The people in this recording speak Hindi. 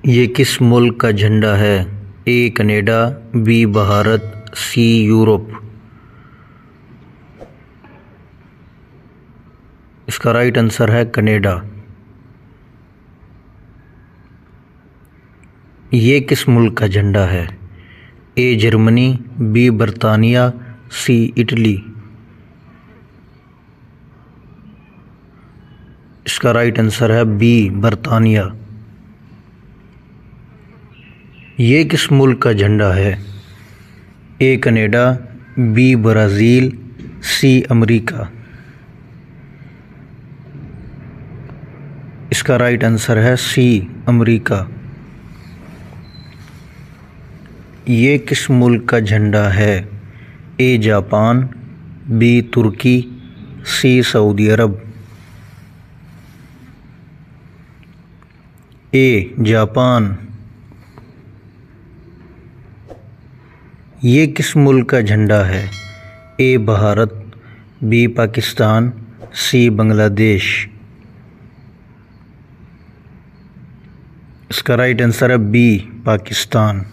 ये किस मुल्क का झंडा है? A Canada, B Bharat, C Europe. इसका राइट आंसर है कनाडा। ये किस मुल्क का झंडा है? ए जर्मनी, बी बरतानिया, सी इटली। इसका राइट आंसर है बी बरतानिया। ये किस मुल्क का झंडा है? A Canada, B Brazil, C America. इसका राइट आंसर है सी अमेरिका। ये किस मुल्क का झंडा है? ए जापान, बी तुर्की, सी सऊदी अरब। A Japan. ये किस मुल्क का झंडा है? A Bharat, B Pakistan, C Bangladesh. इसका राइट आंसर है बी पाकिस्तान।